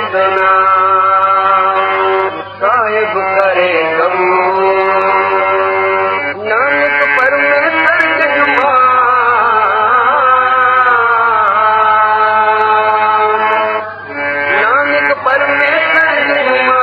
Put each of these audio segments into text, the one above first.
नितना साहिब करे कम नानक परमेश्वर जगमा नानक परमेश्वर जगमा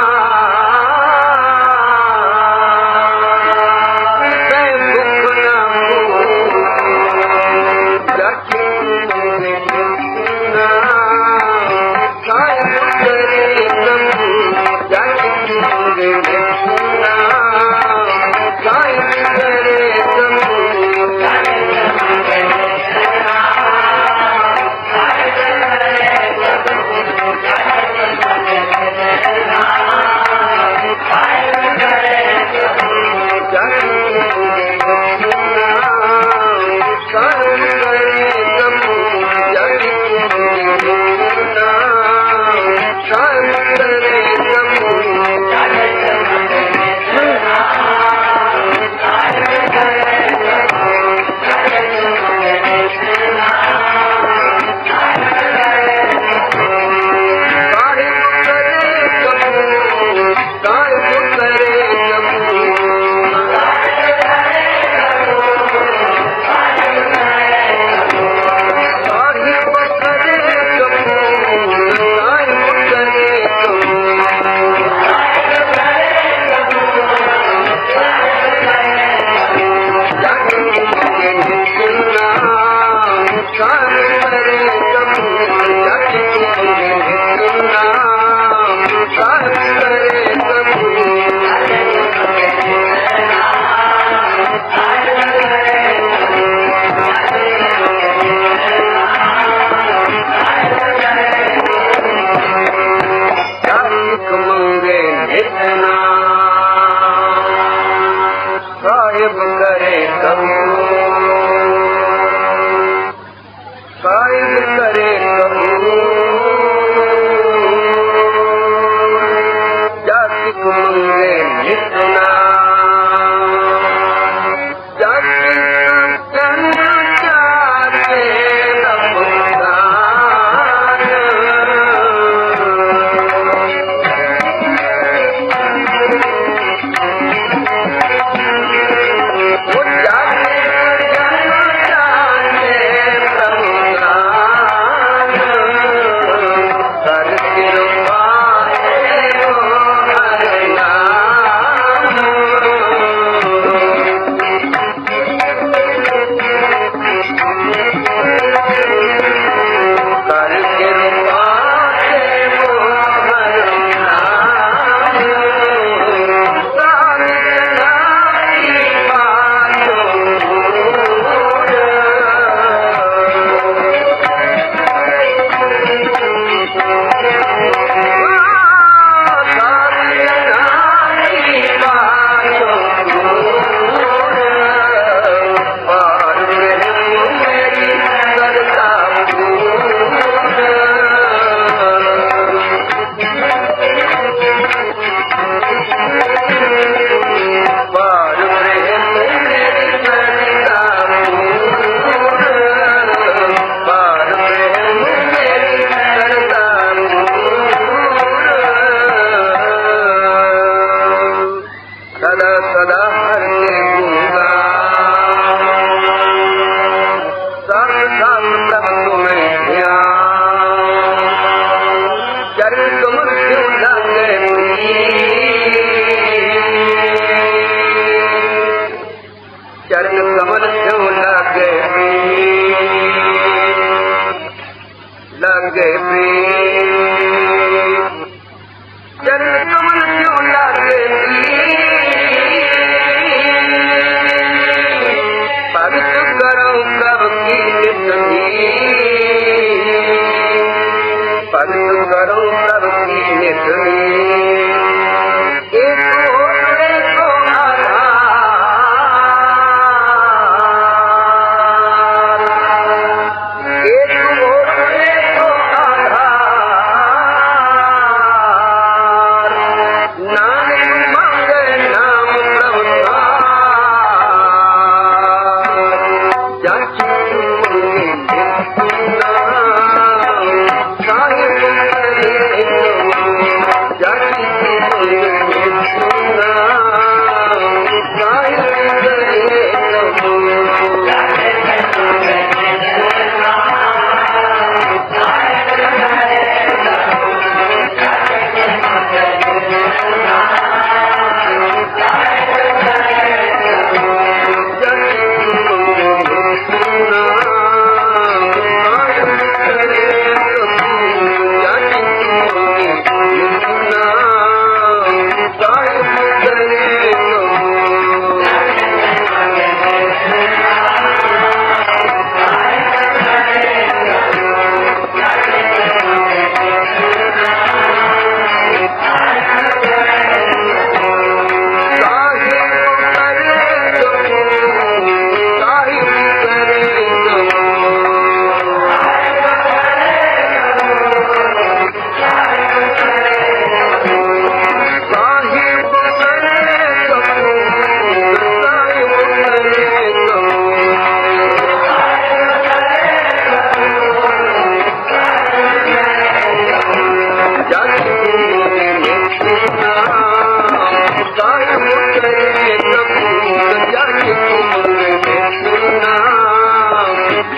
करे कपूर जाके तुमने देखना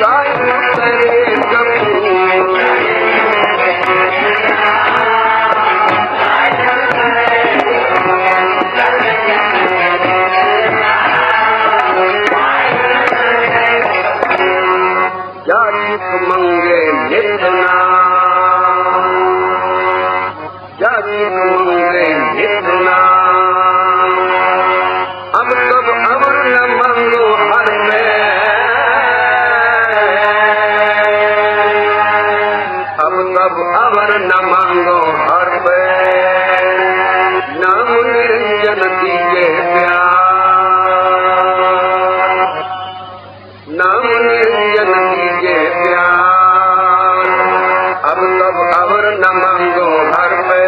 साहिब करे कपूर जाचिक मंगे नितना जाचिक मंगे नितना अब तब अवर न मंगो हर में अब तब अवर न मंगो हर में नाम निरंजन दीजे प्यार नाम निरंजन दीजे प्यार अब तब अवर न मांगो हर पे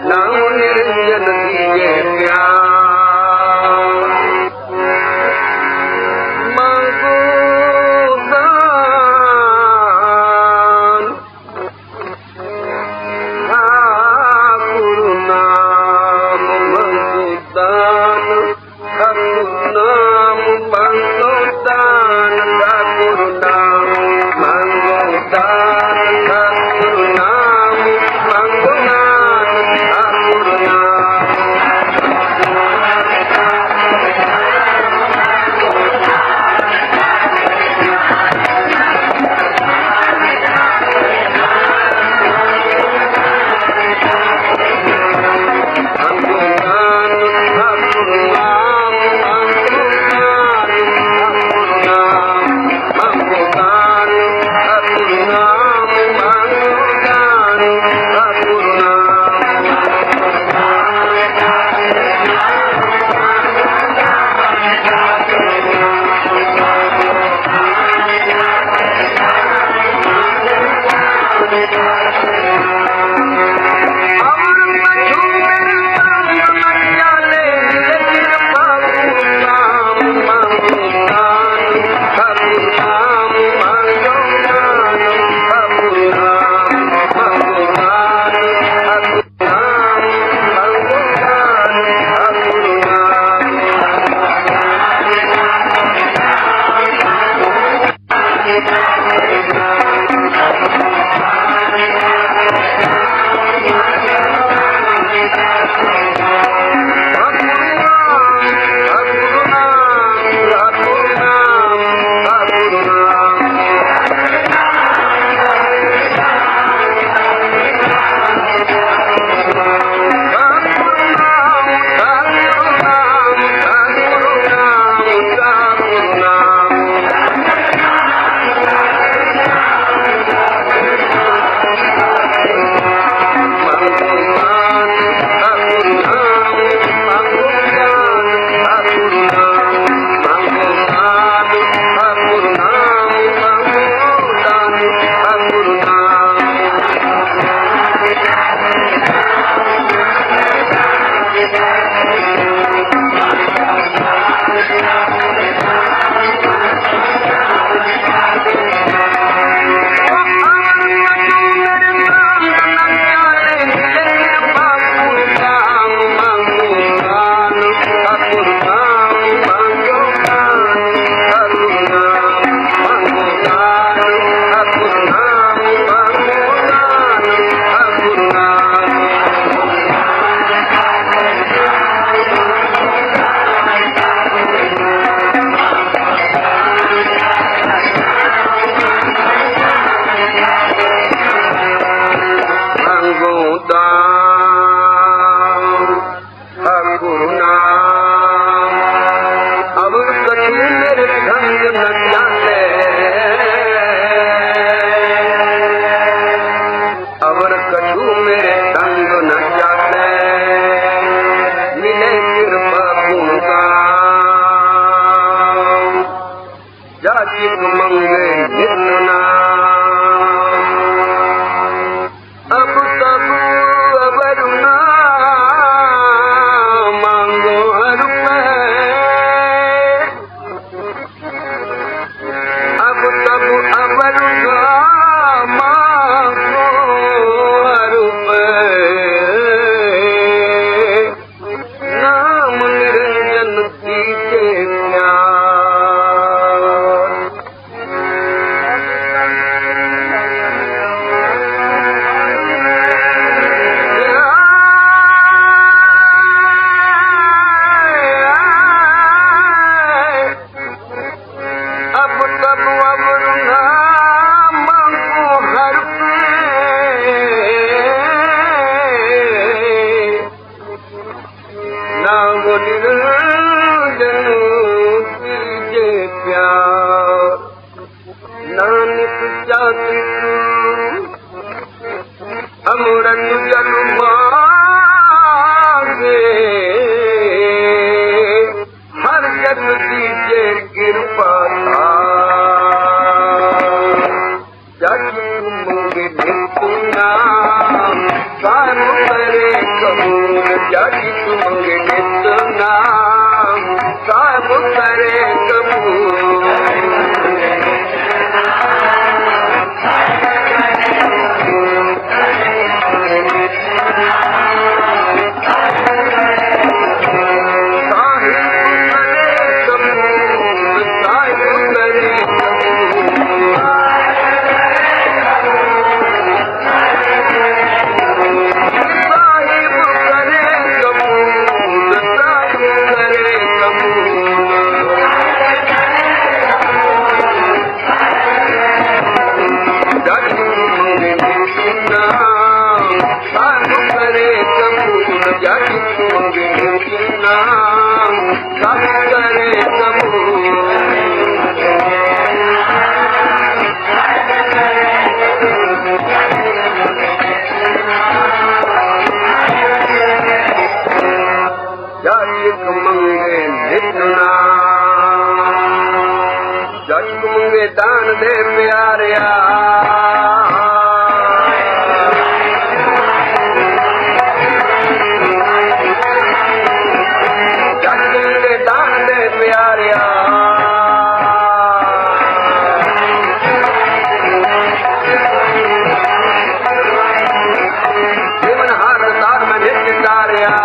नाम निरंजन दीजे प्यार मांगो दान ठाकुर नाम मांगो दान ठाकुर नाम मांगो दान ठाकुर नाम मांगो दान ठाकुर नाम मांगो दान ठाकुर नाम मांगो दान ठाकुर नाम मांगो दान ठाकुर नाम मांगो दान ठाकुर नाम मांगो दान ठाकुर जाचिक मंगे नितना अब तब अबर ना मांगो हर पे अब तब अबर ना मांगो हर पे अमृत जल मांगे हर जग दीजे कृपा जग मुंगे निपुना सानु करे कबूल जग मुंगे निपुना सानु करे कबूल दान दे प्यारिया जग के दान दे प्यारिया जीवन हार तार में नित्य तारिया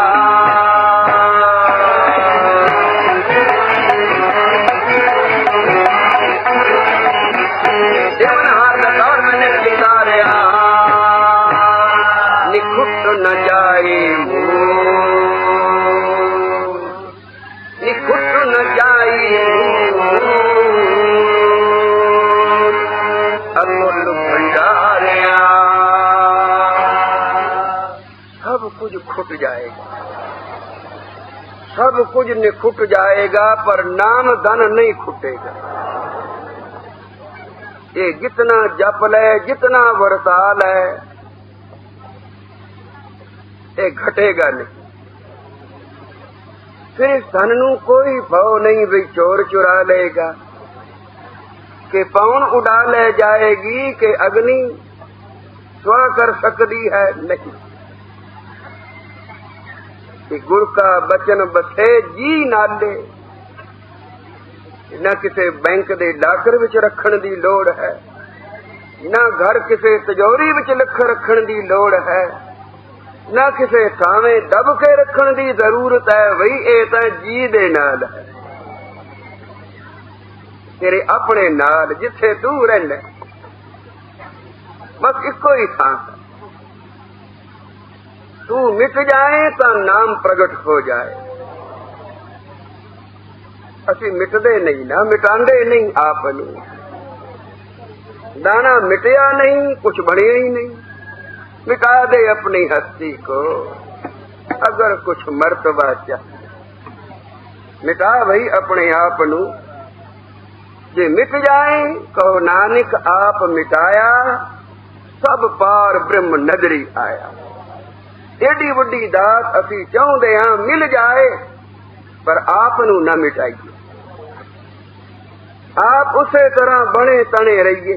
न जाए निखुट न जाए अमूल भंडारिया सब कुछ खुट जाएगा सब कुछ निखुट जाएगा पर नाम धन नहीं खुटेगा ये जितना जप ले जितना वरताल है ये घटेगा नहीं फिर इस धन नू कोई भाव नहीं भी चोर चुरा लेगा कि पवन उड़ा ले जाएगी कि अग्नि स्व कर सकती है नहीं कि गुरु का बचन बसे जी नाले न किसी बैंक दे डाकर विच रखण दी लोड़ है न घर किसी तिजोरी विच लख रखण दी लोड़ है न किसी थावे दब के रखण दी जरूरत है वही ए तां जी दे नाल है तेरे अपने नाल जिथे तू रहना बस इको ही थां तू मिट जाए तो नाम प्रगट हो जाए असी मिटदे नहीं ना मिटांदे नहीं आप नू दाना मिटया नहीं कुछ बढ़िया ही नहीं मिटा दे अपनी हस्ती को अगर कुछ मर्तबा चाहे मिटा भाई अपने आप नू जे मिट जाए कहो नानक आप मिटाया सब पार ब्रह्म नजरी आया एडी वड्डी दात असी चाहुंदे हां मिल जाए पर आप नू न मिटाइए आप उसे तरह बने तने रहिए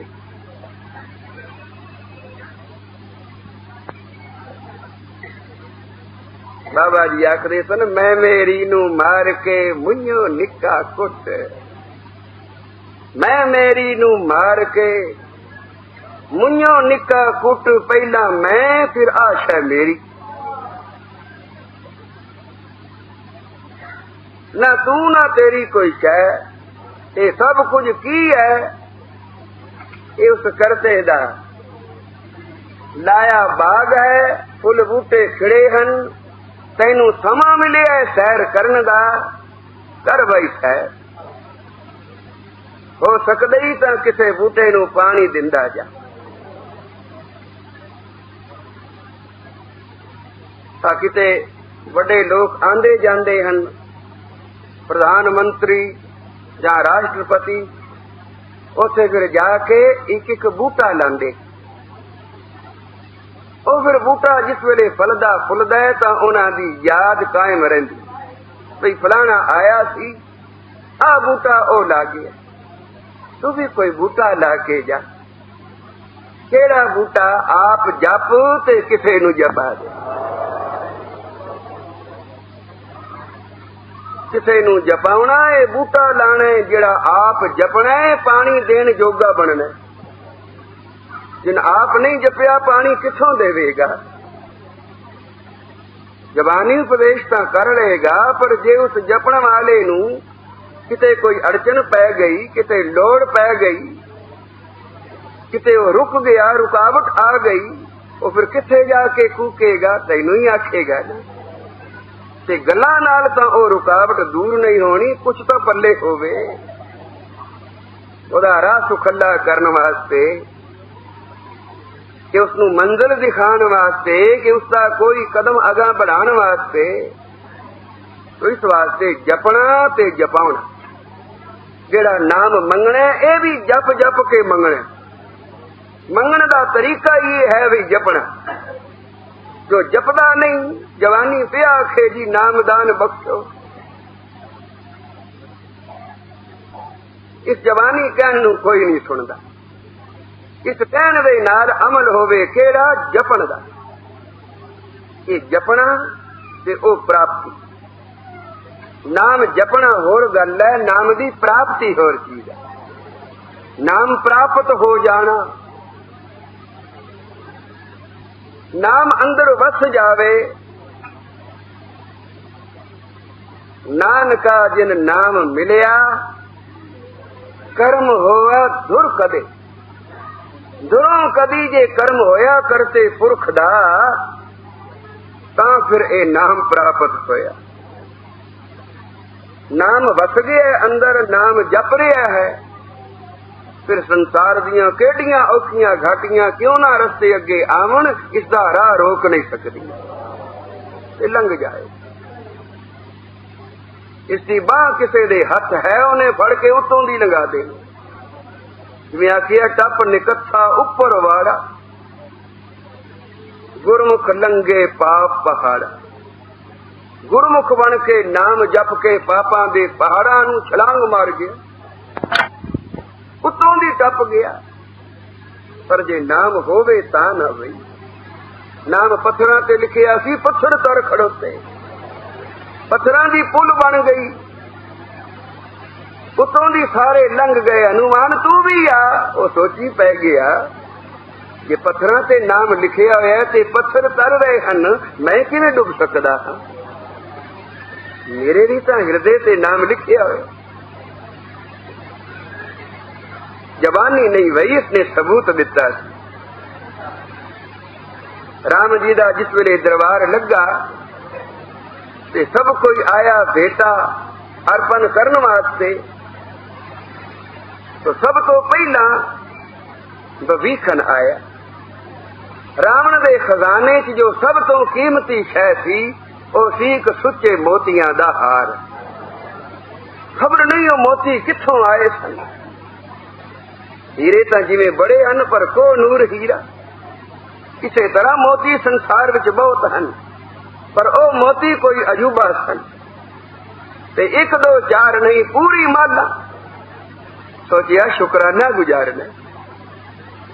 बाबा जी आखदे सन मैं मेरी नू मार के मुन्यो निक्का कुट मैं मेरी नू मार के मुन्यो निक्का कुट पहला मैं फिर आशा मेरी ना तू ना तेरी कोई कह ये सब कुछ की है ये उस करते दा लाया बाग है फुल बूटे खिड़े हन तैनू समा मिले है सैर करन दा कर भाई सैर हो सकदा ही तां किसे बूटे नू पानी दिंदा जा तां किते वड्डे लोग आंदे जांदे हन प्रधानमंत्री जां राष्ट्रपति उसे फिर जाके एक एक बूटा लांदे ਉਹ फिर बूटा जिस वेले फलदा फुलदा है तां उन्हां दी याद कायम रहिंदी, भई फलाना आया सी, आ बूटा ओ ला गया। तू भी कोई बूटा ला के जा। केड़ा बूटा? आप जप ते किसे नू जपा दे। किसे नू जपाउणा है बूटा लाना है, जेड़ा आप जपना है पानी देन जोगा बनना है। जिन आप नहीं जपिया पानी किथों देवेगा? जबानी उपदेश तां कर लेगा, पर जे उस जपण वाले नू किते कोई अड़चन पै गई, किते लोड़ पै गई, किते वो रुक गया, रुकावट आ गई, वो फिर किथे जाके कूकेगा? तैनू ही आखेगा ना। ते गल्लां नाल तां ओ रुकावट दूर नहीं होनी, कुछ तो पल्ले होवे। ओदा राह सुखला करन वास्ते, कि उसनू मंजिल दिखाण वास्ते, कि उसका कोई कदम अगा बढ़ाने वास्ते, तो इस वास्ते जपना ते जपाउणा। जेड़ा नाम मंगना ये भी जप जप के मंगना। मंगण दा तरीका ये है भी जपना। जो जपदा नहीं, जवानी पे आखे जी नामदान बख्शो, इस जवानी कहण नू कोई नहीं सुनदा। इस कहण दे नाल अमल होवे केड़ा? जपण दा। ये जपना ते ओ प्राप्ति। नाम जपना होर गल है, नाम दी प्राप्ति होर चीज है। नाम प्राप्त हो जाना, नाम अंदर वस जावे। नानका जिन नाम मिलिया, कर्म होवा धुर कदे। दुरों कदी जे कर्म होया करते पुरख दा, तां फिर ए नाम प्राप्त होया। नाम वस गया अंदर, नाम जप रहा है, फिर संसार दियां केड़ियां औखियां घाटियां क्यों ना रस्ते अगे आवन, इसदा राह रोक नहीं सकदी, ते लंघ जाए। इसकी बाह किसे दे हथ है, उन्हें फड़ के उतों दी लंघा दे। जिवें आखिया टप निकत्था उपर वाड़ा, गुरमुख लंघे पाप पहाड़ा। गुरमुख बन के नाम जप के पापां दे पहाड़ां नू छलांग मार गया, उतों दी टप गया। पर जे नाम होवे तां ना वई। नाम पत्थरां ते लिखिया सी, पत्थर तर खड़ोते, पत्थरां दी पुल बन गई, उतों दी सारे लंघ गए। हनुमान तू भी आ, वो सोची पै गया जे पत्थरां ते नाम लिखिया होया ते पत्थर तर रहे हन, मैं किवें डुब सकदा हां? मेरे भी तां हिरदे ते नाम लिखिया होया। जवानी नहीं वही, इसने सबूत दिता। राम जी दा जिस वेले दरबार लगा ते सब कोई आया बेटा अर्पण करन वास्ते, तो सब तो पहला बवीखन आया। रावण दे खजाने च जो सब तो कीमती शै सी, ओ सी एक सुच्चे मोतियां दा हार। खबर नहीं ओ मोती कित्थों आए सन। हीरे तां जिवें बड़े हन, पर को नूर हीरा। इसे तरह मोती संसार विच बहुत हन, पर ओ मोती कोई अजूबा सन। ते एक दो चार नहीं, पूरी माला। सोचिया शुकराना गुजारना।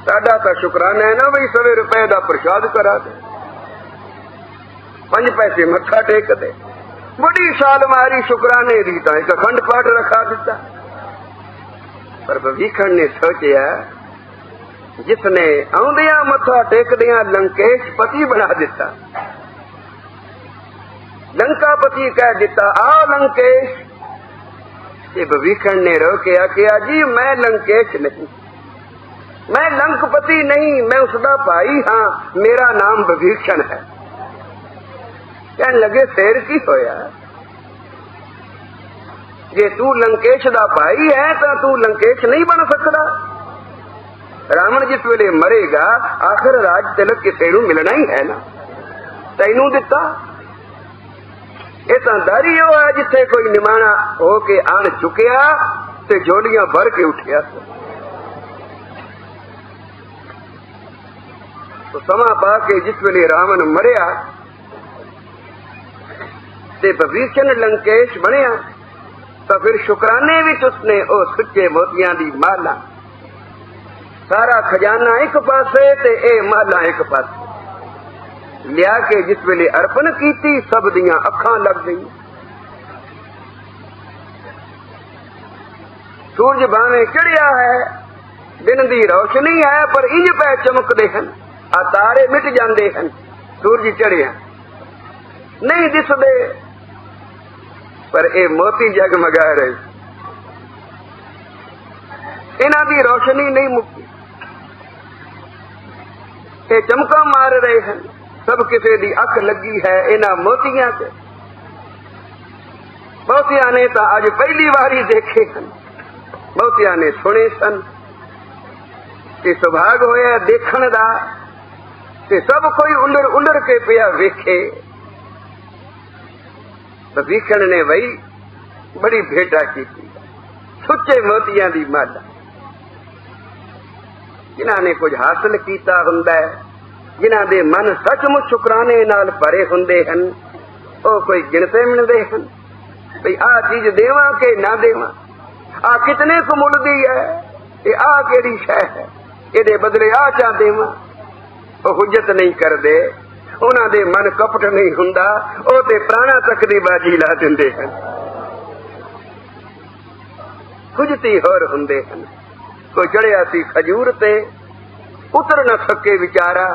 साडा तां शुकराना है ना बई सवे रुपए दा प्रसाद करा दे, 5 पैसे मत्था टेक दे। बड़ी साल मारी शुकराने दी तां एक अखंड पाठ रखा दिता। पर भवीखण ने सोचिया जिसने आउंदियां मत्था टेकदियां लंकेश पति बना दिता, लंकापति कह दिता, आओ लंकेश। ये भवीखण ने रोकिया कि जी मैं लंकेश नहीं, मैं लंकपति नहीं, मैं उसका भाई हाँ, मेरा नाम भवीषण है। कहने लगे शेर की होया, जे तू लंकेश दा भाई है तो तू लंकेश नहीं बन सकता। रावण जिस वेले मरेगा आखिर राज तिलक किसे नूं मिलना ही है ना, तैनू दिता। ये तो दारी वो है जिथे कोई निमाणा हो के आन चुकिया ते झोलियां भर के उठिया। तो समा पा के जिस वेले रावण मरिया ते विभीषण लंकेश बनिया, तो फिर शुकराने विच उसने ओ सच्चे मोतियां दी माला, सारा खजाना एक पासे ते ए माला एक पासे लिया के जिस वेले अर्पण कीती, सब दियां अखां लग गई। सूरज भावे चढ़िया है, दिन दी रोशनी है, पर इंज पै चमकदे हन, आ तारे मिट जांदे हन। सूरज चढ़िया नहीं दिसदे, पर ए मोती जगमगा रहे, इन्हां दी रोशनी नहीं मुक्ती, ये चमका मार रहे हैं। सब किसी दी अख लगी है इन्हां मोतियां से। बहुतियां ने तो अज पहली बारी देखे हैं, बहुतियां ने सुने सन, ते सुभाग होया देखण दा, ते सब कोई उलर उलर के पिया वेखे। विभीषण ने वही बड़ी भेटा की, सुच्चे मोतियां दी माला। जिन्हां ने कुछ हासिल कीता हुंदा है, जिन्हां दे मन सचमुच शुकराने नाल भरे हुंदे हन, ओ कोई गिणते मिलदे हन भई आ चीज देवां के ना देवां, आ कितने को मुलदी है, ते आ केड़ी शै है, इहदे बदले आ चा देवां। ओ हुज्जत नहीं करदे, उन्हां दे मन कपट नहीं हुंदा, ओ ते प्राणा तक दी बाजी ला दिंदे हन। खुजती होर हुंदे हन। कोई चढ़िया सी खजूर ते, उतर न सके विचारा,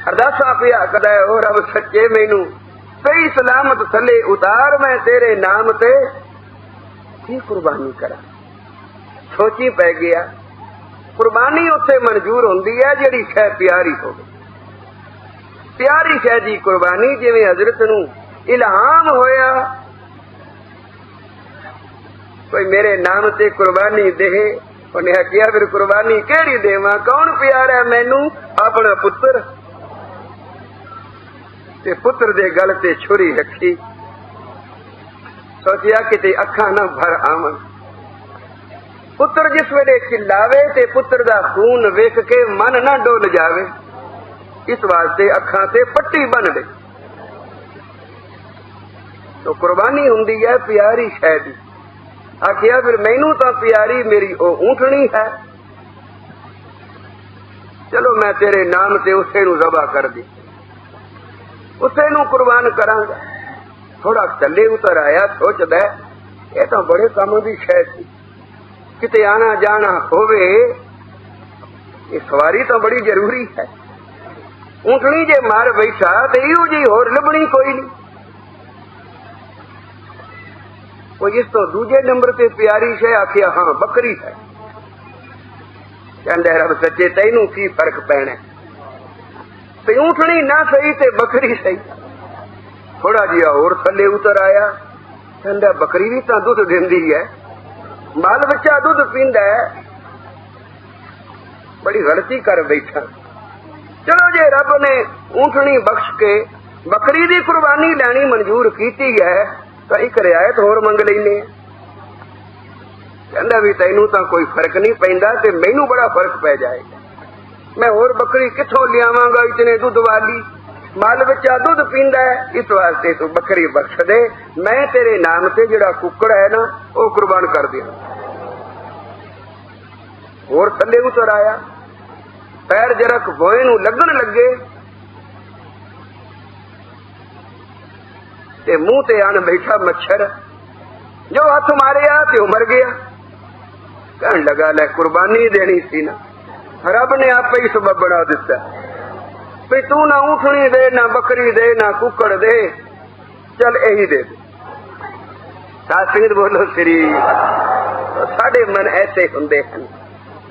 अरदासा पिया कदै ओ रब सच्चे मैनू सही सलामत थले उतार, मैं तेरे नाम ते की कुर्बानी करा। सोची पै गया, कुर्बानी उत्थे मंजूर हुंदी है जिहड़ी शै प्यारी होवे। प्यारी शै दी कुर्बानी, जिवें हजरत नू इल्हाम होया कोई मेरे नाम ते कुर्बानी दे, उन्हें आखिया फिर कुर्बानी केड़ी देवां, कौन प्यारा है मैनू, अपना पुत्र। ते पुत्र दे गल ते छुरी रखी, सोचिया किते अखां ना भर आवन। पुत्र जिस वेले चिल्लावे ते पुत्र दा खून वेख के मन ना डोल जावे, इस वास्ते अखां ते पट्टी बन दे। तो कुर्बानी हुंदी है प्यारी शै दी। आखिया फिर मैनू तो प्यारी मेरी ओ ऊंटनी है, चलो मैं तेरे नाम से उसे नू ज़बा कर दी, उसे नू कुर्बान करांगा। थोड़ा थल्ले उतर आया, सोचदा ये तो बड़े काम दी शै सी, किते आना जाना होवे, ये सवारी तो बड़ी जरूरी है। ऊंटनी जे मार बैठा तो इहो जी होर लभनी कोई नहीं। कोई इस तो दूजे नंबर पे प्यारी शै आखिया हाँ बकरी है। कहंदे रब सच्चे तैनू की फर्क पैना, ते ऊंटनी ना सही ते बकरी सही। थोड़ा जिहा होर थल्ले उतर आया, कहंदा बकरी भी तां दुध दिंदी है, बाल बच्चा दुध पींदा है, बड़ी गलती कर बैठा। चलो जे रब ने ऊंटनी बख्श के बकरी दी कुर्बानी लैनी मंजूर कीती है, तो एक रियायत होर मंग लैने। कहंदा भी तैनू तां कोई फर्क नहीं पैंदा, ते मैनू बड़ा फर्क पै जाएगा। मैं होर बकरी किथों लियावांगा इतने दुध वाली, माल बच्चा दुध पींदा है, इस वास्ते तू बकरी बख्श दे, मैं तेरे नाम से जिहड़ा कुकड़ है ना वो कुर्बान कर दिया। होर थल्ले उतर आया, पैर जरक भोए नू लगन लगे, ते मुंह ते आन बैठा मच्छर, जो हथ मारिया ते मर गया। कहन लगा ले कुर्बानी देनी सी ना, रब ने आपे ही सबब बना दिता भी तू ना ऊँटनी दे, ना बकरी दे, ना कुकड़ दे, चल यही दे दे। साध संगत बोलो श्री। तो साडे मन ऐसे हुंदे हन,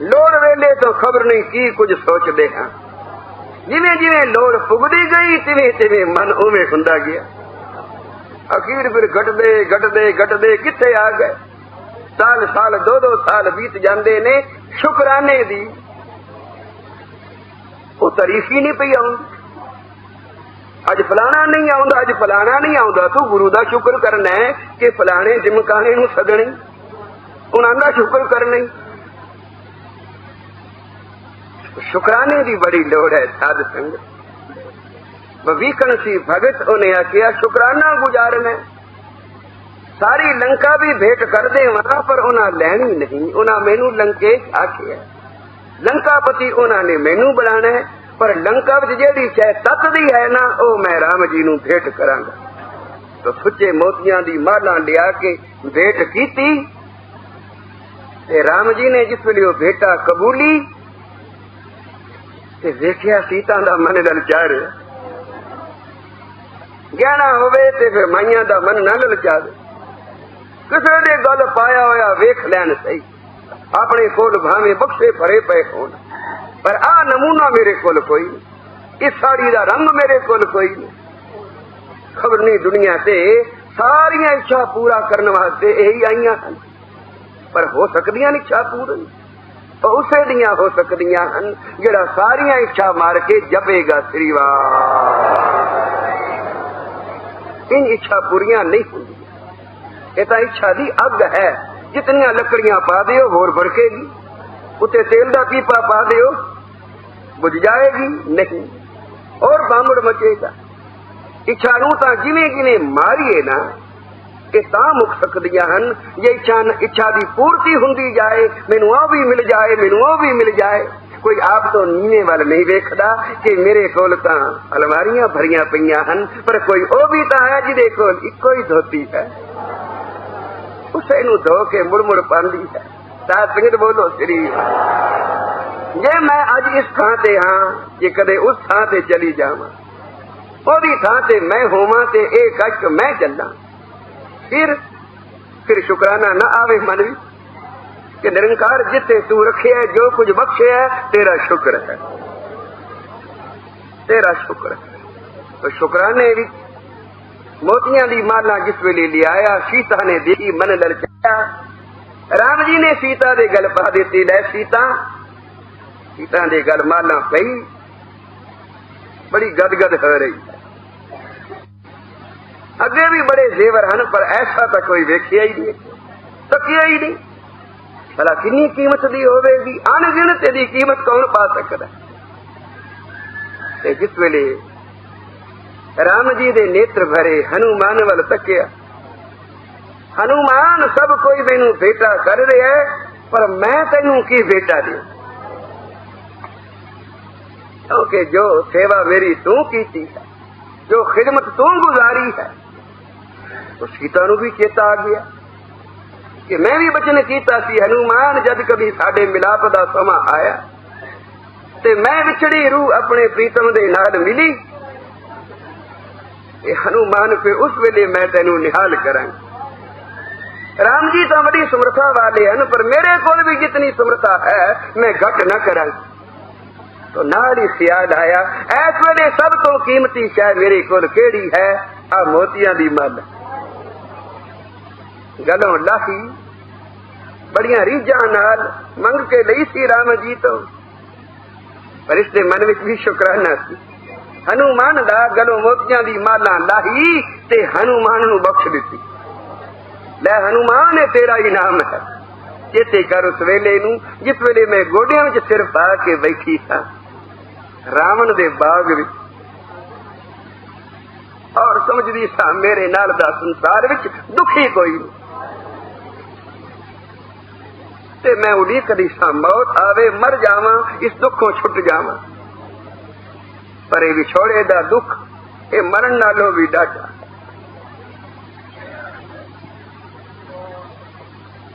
लोड़ वेले तो खबर नहीं की कुछ सोचते हैं, जिवें जिवें लोड़ पुगदी गई तिवें तिवें मन उवें हुंदा गया। अखीर फिर घटदे किथे आ गए। साल साल दो साल बीत जाते ने, शुकराने दी वो तारीफ ही नहीं पई आउंदी। अज फलाना नहीं आउंदा, अज फलाना नहीं आउंदा, तू गुरु दा शुक्र करना है कि फलाने जिमकाने नू सदने, उन्हां दा शुक्र करना। शुकराने की बड़ी लोड़ है साध संगत। भवीकण सी भगत उन्हें आखिया शुकराना गुजारना। सारी लंका भी भेंट कर दे वहां पर उन्हें लैनी नहीं। उन्हें मैनू लंकेश आखिया, लंकापति उन्होंने मैनू बनाना है, पर लंका विच जेड़ी शै तत दी है ना, ओ मैं राम जी नू भेंट करांगा। तो सुच्चे मोतियां दी माला लिया के भेंट कीती ते राम जी ने जिस वेले भेटा कबूली ते देखिया सीता दा मन ललचा रहा। गहना होवे ते फिर माइया दा मन ना ललचावे। किसे दे गल पाया होया वेख लैन सही, अपने कोल भावे बक्से भरे पे होन, पर आ नमूना मेरे कोल कोई नहीं, इस साड़ी दा रंग मेरे कोल कोई नहीं। खबर नहीं दुनिया से सारिया इच्छा पूरा करने वास्ते यही आईया हैं, पर हो सकदियां इच्छा पूरी तो उसे दियां हो सकदियां हैं जेड़ा सारिया इच्छा मार के जपेगा श्रीवास। इन इच्छा पूरियां नहीं होंगी। ये तो इच्छा दी अग है, जितनियां लकड़ियां पा दियो होर भड़केगी, उते तेल का पीपा पा दियो बुझ जाएगी नहीं, और बामुड़ मचेगा। इच्छा नू तां जिवें जिवें मारीए ना ये तां मुक सकदियां हन जे इच्छा दी पूर्ति हुंदी जाए, मैनू आ भी मिल जाए, मैनू ओ भी मिल जाए। कोई आप तो नीने वाल नहीं वेखदा कि मेरे कोल तां अलमारियां भरियां पईयां हन, पर कोई ओ भी तां है जिहदे कोल इक्को ही धोती है, उसे नू धो के मुड़ मुड़ पांदी है। साध संगत बोलो श्री। जे मैं अज इस थां ते हां, जे कदे उस थां ते चली जावां, ओदी थां ते मैं होवां ते ए कष्ट मैं चलां, फिर शुकराना न आवे मन भी कि निरंकार जिथे तू रखे है, जो कुछ बख्शे है, तेरा शुक्र है, तेरा शुक्र है। तो शुकराने भी मोतियां दी माला जिस वेले ले आया, सीता ने देखी मन ललचाया। राम जी ने सीता दे गल पा दी, लै सीता। सीता दे गल माला पई, बड़ी गदगद हो रही है। अगे भी बड़े जेवर हैं, पर ऐसा तो कोई वेखिया ही नहीं, तकिया ही नहीं। भला कितनी कीमत दी होगी, अनगिनत दी कीमत कौन पा सकता। जिस वेले राम जी दे नेत्र भरे, हनुमान वाल तकिया। हनुमान सब कोई मैनू बेटा कर रहा है, पर मैं तेनू की बेटा दे, क्योंकि जो सेवा मेरी तू की है, जो खिदमत तू गुजारी है। तो सीता नू भी चेता आ गया कि मैं भी बचन कीता सी, हनुमान जद कभी साडे मिलाप दा समा आया ते मैं विछड़ी रूह अपने प्रीतम दे नाल मिली, हनुमान फिर उस वेले मैं तेनू निहाल करांगा। राम जी तो बड़ी समर्था वाले हैं, पर मेरे कोल भी जितनी समर्था है मैं घट न करांगा। तो नाल ही ख्याल आया, ऐस वेले सब तो कीमती शायद मेरे कोल केड़ी है, आ मोतियां दी माला। गलों लाही बड़िया रीझां नाल मंग के लई सी राम जी तो, पर इसके मन विच भी शुकराना सी। हनुमान दा गलों मोतियां दी माला लाही ते हनुमान नू बख्श दिती। लै हनुमान तेरा इनाम है, चेते कर उस वेले नू जिस वेले मैं गोडियां विच सिर पा के बैठी था रावण दे बाग विच, और समझदी सा मेरे नाल दा संसार विच दुखी कोई नहीं, ते मैं उड़ीकदी सा मौत आवे, मर जावां, इस दुखों छुट जावां। पर ये विछोड़े दा दुख ये मरण नालों भी डाटा।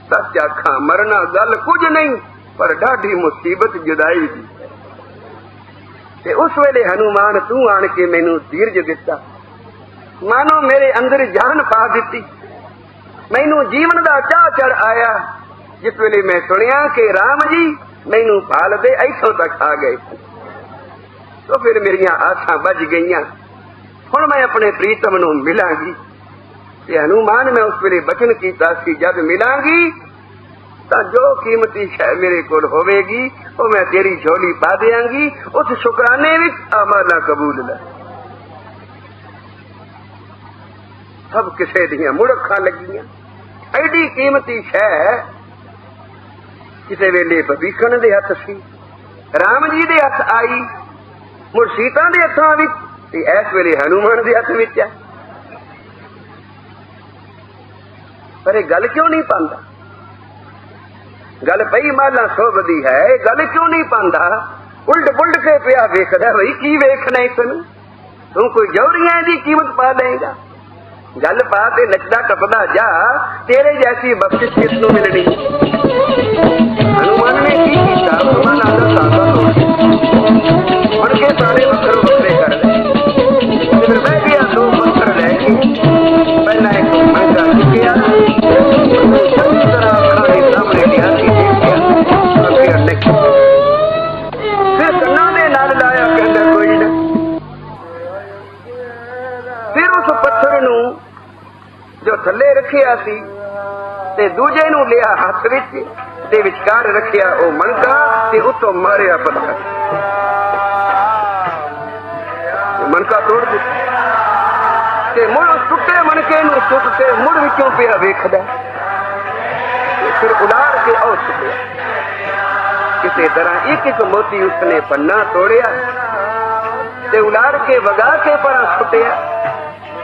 सच आखा मरना गल कुछ नहीं, पर डाढ़ी मुसीबत जुदाई दी। ते उस वेले हनुमान तू आन के मैनू धीरज दिता, मानो मेरे अंदर जान पा दी, मैनू जीवन दा चाह चढ़ आया। जिस वेले मैं सुनिया कि राम जी मैनू भाल दे इथों तक आ गए, तो फिर मेरिया आसां बज गई। हुण मैं अपने प्रीतम नू मिलांगी। ते हनुमान मैं उस वेले बचन कीता सी, जब मिलांगी तो जो कीमती शै मेरे कोल होवेगी वो मैं तेरी झोली पा देंगी। उस शुकराने विच आमाना कबूल ले। सब किसे दियां मुड़ अखां लगियां। एडी कीमती शै किसे वेले भवीखण दे हथ सी, राम जी दे हथ आई, मुड़ सीता दे हथों विच ते इस वेले हनुमान दे हथ विच है। पर ये गल क्यों नहीं पांदा? गल पई माला सोभदी है, गल क्यों नहीं पांदा? उल्ट पुल्ट के पिया वेखदा, बई की वेखना इसनूं, तू कोई जौहरियां दी कीमत पा देगा? गल पा ते नचदा टपदा जा, तेरे जैसी बख्शिश किसनूं मिलनी? हनुमान ने की कीता? हनुमान आदा सादा फड़ के सारे पत्थर वखरे कर ले, फिर बह गया दो पत्थर लैके, पहला एक मंगा चुकिया, चंगी तरह अखां दे सामने लिया कि देखिया अगे नहीं, फिर कन्ना दे नाल लाया, कहंदा कोई ना। फिर उस पत्थर नूं जो थले रखिया सी ते दूजे नूं लिया हथ विच ते विचकार रखिया ओ मणका ते उत्तों मारिया पत्थर, मणका तोड़ दिता ते मुड़ टुटे मणके नूं सुट के मुड़ विचों पिया वेखदा, फिर उलाड़ के और सुटिया। किसी तरह एक एक मोती उसने पन्ना तोड़िया ते उलाड़ के वगा के पर सुटिया।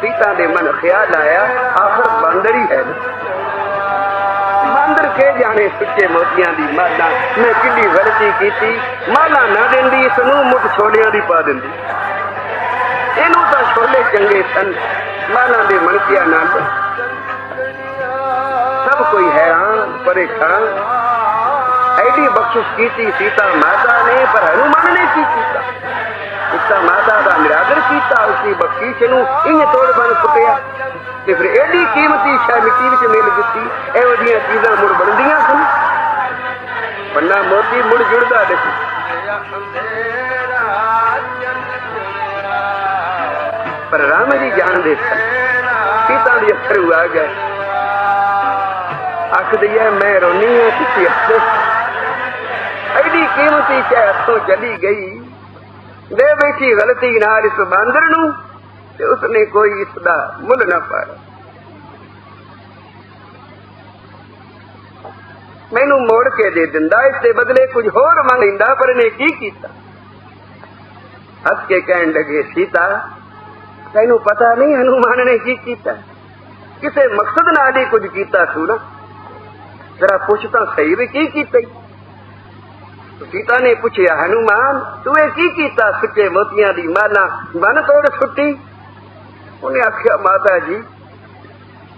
सीता दे मन ख्याल आया, आखिर बंदर ही है, बंदर के जाने सुच्चे मोतियां दी माला मैं किड्डी गलती कीती, माला ना देंदी इसनूं मुठ छोलियां दी पा देंदी, इनू तां छोले चंगे सन, माला दे मणकिया ना दे। सब कोई हैरान परेशान, ऐडी बख्शिश कीती सीता माता ने, पर हनुमान ने की कीता? सीता माता का निरादर किया, उसकी बख्शीश नूं इंज तोड़ बन सुटिया ते फिर एडी कीमती शै मिट्टी विच मिल गई। इहो जिहियां चीज़ां मुड़ बनदियां सन, पन्ना मोती मुड़ जुड़दा देखो। पर राम जी जानदे सन, सीता दी अथरू आ गए, आखदी है मैं रोनी है किसी हथे, एडी कीमती शै हथों चली गई, दे बैठी गलती नाल इस बांदर नूं ते उसने कोई इसदा मुल ना पाया। मैनू मोड़ के दे दिंदा, इसके बदले कुछ होर मंग लैंदा, पर इन्हें की कीता? हंस के कहन लगे, सीता तैनू पता नहीं हनुमान ने की कीता? किसे मकसद नाल ही कुछ कीता तू ना, जरा पुछ तां सही भी की कीता? सीता ने पूछया, हनुमान तू की कीता? सुच्चे मोतियां दी माला बन तोड़ सुट्टी। उन्हें आख्या, माता जी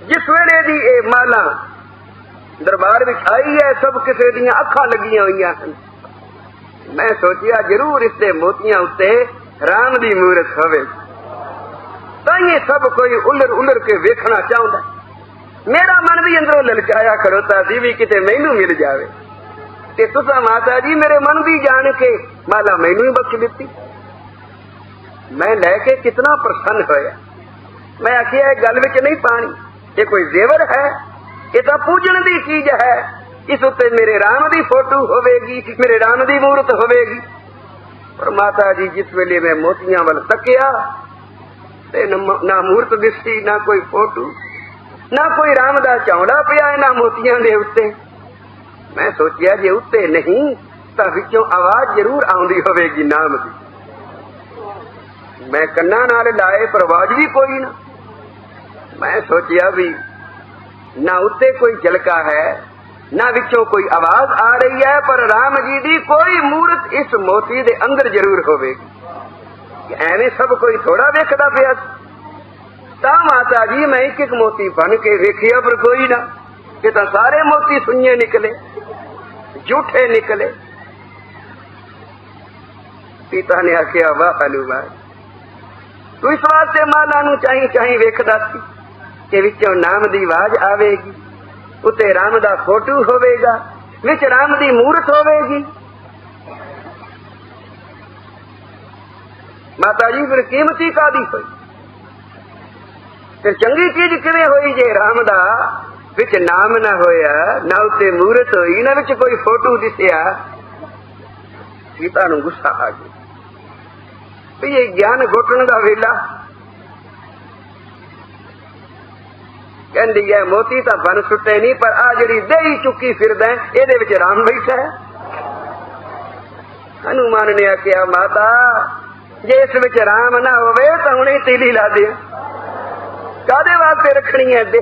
जिस वेले दी ए माला दरबार विच आई है, सब किसे दियां अखां लगियां होईयां हन, मैं सोचिया जरूर इसदे मोतियां उत्ते राम दी मूरत होवे, ताइए सब कोई उलर उलर के वेखना चाहुंदा। मेरा मन भी अंदरों ललचाया खड़ोता सी भी किते मैनू मिल जावे, ते तुसा माता जी मेरे मन दी जान के माला मैनू ही बख्श दिती। मैं लैके कितना प्रसन्न होया। मैं आखिया गल विच नहीं पानी, ये कोई जेवर है? ये तो पूजन दी चीज है, इस उत्ते मेरे राम दी फोटो होवेगी, मेरे राम दी मूरत होवेगी। पर माता जी जिस वेले मैं मोतियां वल तकिया ते ना मूरत दिसती, ना कोई फोटो, ना कोई राम दा चौड़ा पिया ना मोतियां दे उत्ते। मैं सोचिया जे उत्ते नहीं तां विचों आवाज जरूर आउंदी होवेगी नाम दी। मैं कन्ना नाल लाए पर आवाज भी कोई ना। मैं सोचिया भी ना उत्ते कोई झलका है, ना विचों कोई आवाज आ रही है, पर राम जी दी कोई मूरत इस मोती दे अंदर जरूर होवेगी। एवें सब कोई थोड़ा वेखदा पिया। ता माता जी मैं एक एक मोती बन के वेखिया, पर कोई ना, ये तो सारे मोती सुन्ने निकले, झूठे निकले। सीता ने आखिया, वाह हनुमान, तू इस वास्ते माला नू चाही चाही वेखदा सी कि विचों नाम दी आवाज आवेगी, उत्ते राम दा फोटो होवेगा, विच राम दी मूरत होवेगी। माता जी फिर कीमती कादी होई, फिर चंगी चीज किवें होई जे राम दा विच नाम ना होया, ना उत्ते मूरत होई, ना विच कोई फोटो दिसिया। सीता नू गुस्सा आ गया भी ये ज्ञान घोटण दा वेला। कहंदी है मोती तां बन सुट्टे नहीं, पर आ जिहड़ी देही चुकी फिरदा इहदे विच राम बैठा है। हनुमान ने आख्या माता जे इस विच राम ना होवे तां हुणे तीली ला दे, कादे वास्ते रखनी है दे।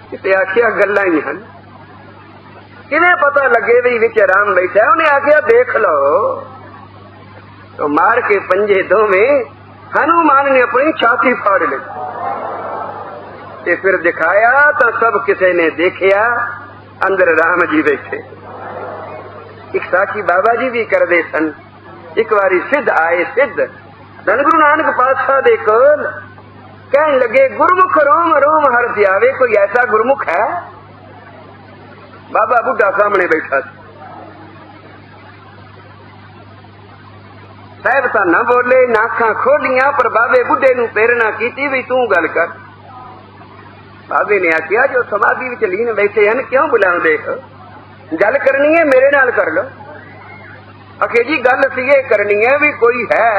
किते आख्या गल्लां ही हन, किवें पता लगे भी विच राम बैठा। उन्हें आख्या देख लो। तो मार के पंजे दोवें हनुमान ने अपनी छाती फाड़ ली ते फिर दिखाया तो सब किसी ने देखिया अंदर राम जी बैठे। एक साखी बाबा जी भी कर दे सन। एक बारी सिद्ध आए, सिद्ध धन गुरु नानक पातशाह दे कोल कहन लगे गुरमुख रोम रोम हर ध्यावे। कोई ऐसा गुरमुख है? बाबा बुढ़ा सामने बैठा साहब ता न बोले, नाखा खोलियां, पर बाबे बुढ़े नू प्रेरणा की भी तू गल कर। बाबे ने आख्या जो समाधि विच लीन बैठे हैं क्यों बुलाउंदे हो? गल करनी है मेरे नाल कर लो। आखे जी गल सीए करनी है भी कोई है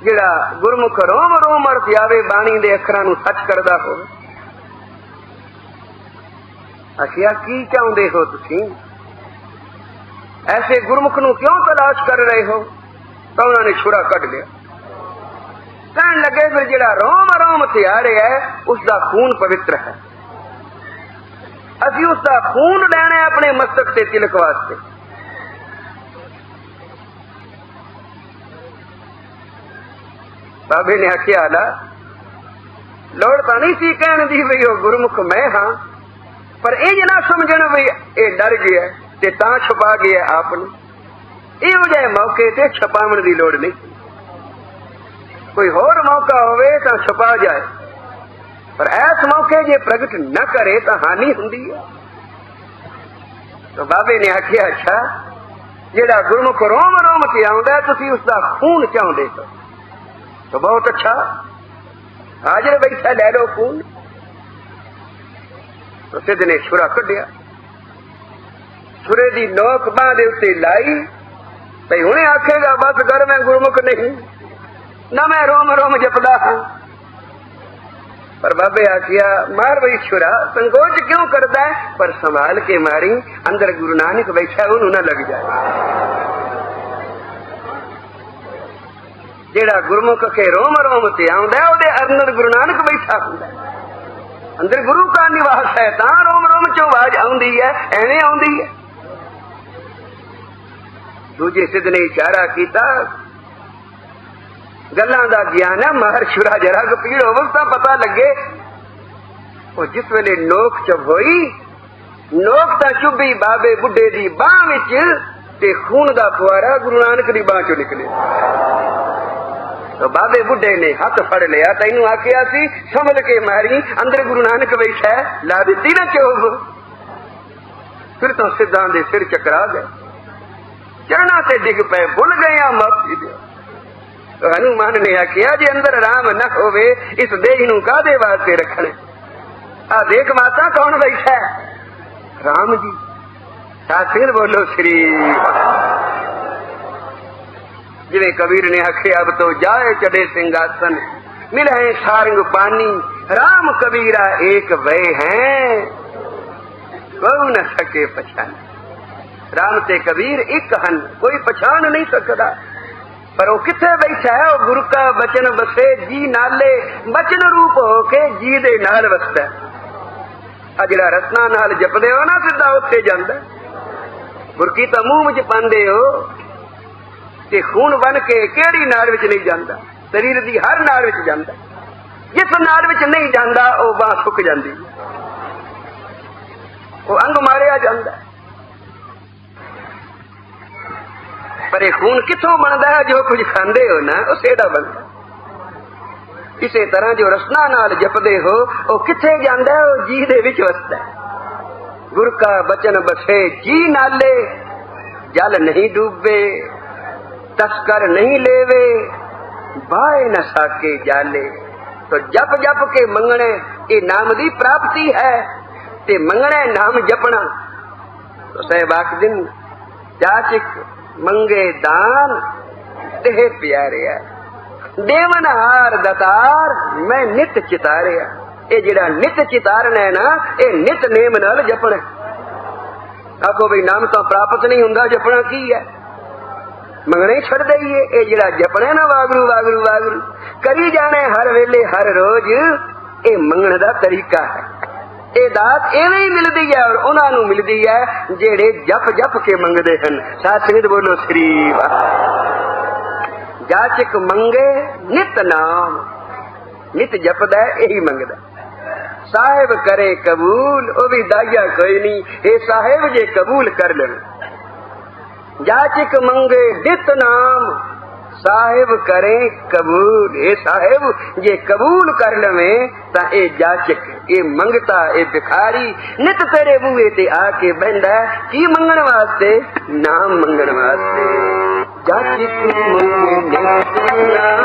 जिहड़ा गुरमुख रोम रोम अर्थ आवे, बाणी दे अखरां नू सच करदा होवे। आखिया की चाहुंदे हो तुसीं? ऐसे गुरमुख नू क्यों तलाश कर रहे हो? तो उन्होंने छुरा कट लिया। कहन लगे फिर जिहड़ा रोम रोम त्यारे है उसका खून पवित्र है, असी उसका खून लेना है अपने मस्तक से तिलक वास्ते। बाबे ने आख्या आला लोड़ तो नहीं सी कहने दी भी वो गुरमुख मैं हाँ, पर इंज ना समझण भी ये डर गया ते तां छुपा गया आपने। इहो जिहे मौके ते छपावण की लोड़ नहीं। कोई होर मौका होवे तो छुपा जाए, पर ऐस मौके जे प्रगट न करे तो हानि हुंदी है। तो बाबे ने आख्या अच्छा जेड़ा गुरमुख रोम रोम ते आउंदा है तुसीं उसका खून चाहुंदे हो तो बहुत अच्छा, हाजिर बैठा ले लो खून। तो सिद्ध ने छुरा कढ़िया, छुरे दी नोक बांह दे उत्ते लाई भई हुणे आखेगा बस कर मैं गुरमुख नहीं ना मैं रोम रोम जपदा हां। पर बाबे आखिया मार वही छुरा, संकोच क्यों करता है? पर संभाल के मारी, अंदर गुरु नानक बैठा उन्होंने न लग जाए। जेड़ा गुरमुख के रोम रोम ते आउंदा है ओदे अंदर गुरु नानक बैठा हुंदा है। अंदर गुरु का निवास है, तां रोम रोम चों आवाज आउंदी है, एवें आउंदी है। दूजे सिद्ध ने इशारा कीता गल्लां दा ज्ञान है, महर छुरा जरा गपीड़ होवे तां पता लगे। और जिस वेले नोक चुभ होई, नोक तां चुभी बाबे बुढ़े दी बांह विच ते खून दा फुआरा गुरु नानक दी बांह चों निकले। तो बाबे बुढ़े ने हाथ फड़ लिया, तैनू आखिया सी संभल के मारी, अंदर गुरु नानक बैठा है, ला दिती ना चोभ। फिर तो सिद्धां दे सिर चकरा गए, चरणा से डिग पे, भुल गया माफी दे। तो हनुमान ने आखिया जे अंदर राम न होवे इस देह नू कादे वास्ते रखने? आ देख माता कौन बैठा है? राम जी। साथिर बोलो श्री। जिवे कबीर ने आखिया अब तो जाए चढ़े सिंहासन, मिले सारंग पानी, राम कबीरा एक भय हैं, कोई न सके पहचान। राम ते कबीर एक हन, कोई पहचान नहीं सकता। पर वो किथे बैठा है? वो गुरु का बचन बसे जी नाले, बचन रूप होके जी दे नाल वसदा। आ जिहड़ा रसना नाल जपदे हो ना सीधा उत्थे जांदा। गुरकी तो मूंह विच पांदे हो ते खून बन के केड़ी नाल विच नहीं जांदा, शरीर दी हर नाल विच जांदा। जिस नाल विच नहीं जांदा वो बांह सुक जांदी, वो अंग मारिया जांदा। पर यह खून किथों बनता है? जो कुछ खांदे हो ना उसे दा बनता। इसे तरह जो रसना नाल जपदे हो वो किथे जांदा है? वो जी दे विच वसदा है। गुर का बचन बसे जी नाले, जल नहीं डूबे, तस्कर नहीं लेवे, बाए न साके जाले। तो जप जप के मंगने ये नाम दी प्राप्ति है, ते मंगने नाम जपना। तो सहबाक दिन जाचिक मंगे दान देह प्यारिया, देवन हार दतार मैं नित चितारिया। ये जिहड़ा नित चितारना है ना, ये नित नेम नाल जपना। आखो भी नाम तो प्राप्त नहीं हुंदा, जपना की है? मंगने ही छड़ दईए। ये जिहड़ा जपने ना वागरू वागरू वागरू करी जाने हर वेले हर रोज, ये मंगण दा तरीका है। ये दात एवें ही मिलदी है और उन्हां नूं मिलदी है जेड़े जप जप के मंगदे हन। साथ संगत बोलो श्री वाह। जाचक मंगे नित नाम, नित जपदा यही मंगदा। साहिब करे कबूल, ओ भी दाइया कोई नहीं, हे साहिब जे कबूल कर ले। जाचक मंगे नित नाम, साहिब करे कबूल। ए साहिब जे कबूल कर लवे ता ए जाचक, ए मंगता, ए भिखारी नित तेरे बूहे ते आके बहंदा की मंगण वास्ते? नाम मंगण वास्ते। जाचक मंगे नित नाम,